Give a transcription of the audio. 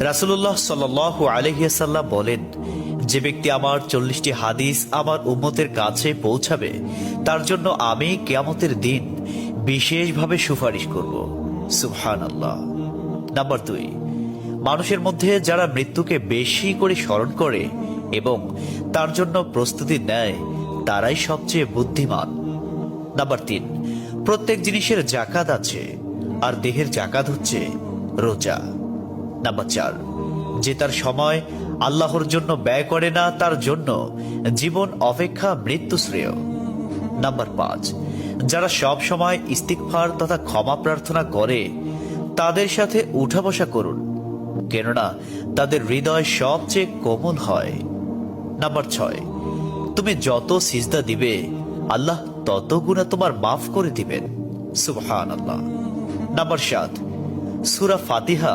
রাসূলুল্লাহ সাল্লাল্লাহু আলাইহি ওয়াসাল্লাম বলেন, যে ব্যক্তি আমার 40টি হাদিস আমার উম্মতের কাছে পৌঁছাবে তার জন্য আমি কিয়ামতের দিন বিশেষভাবে সুপারিশ করব। সুবহানাল্লাহ। নাম্বার 2, মানুষের মধ্যে যারা মৃত্যুকে বেশি করে স্মরণ করে এবং তার জন্য প্রস্তুতি নেয় তারাই সবচেয়ে বুদ্ধিমান। নাম্বার 3, প্রত্যেক জিনিসের জাকাত আছে, আর দেহের জাকাত হচ্ছে রোজা। নাম্বার 4, যে তার সময় আল্লাহর জন্য ব্যয় করে না তার জন্য জীবন অপেক্ষা মৃত্যু শ্রেয়। নাম্বার 5, যারা সব সময় ইস্তিগফার তথা ক্ষমা প্রার্থনা করে তাদের সাথে উঠা বসা করুন, কেননা তাদের হৃদয় সবচেয়ে কোমল হয়। নাম্বার 6, তুমি যত সিজদা দিবে আল্লাহ তত গুণা তোমার মাফ করে দিবেন। সুবহানাল্লাহ। নাম্বার 7, সূরা ফাতিহা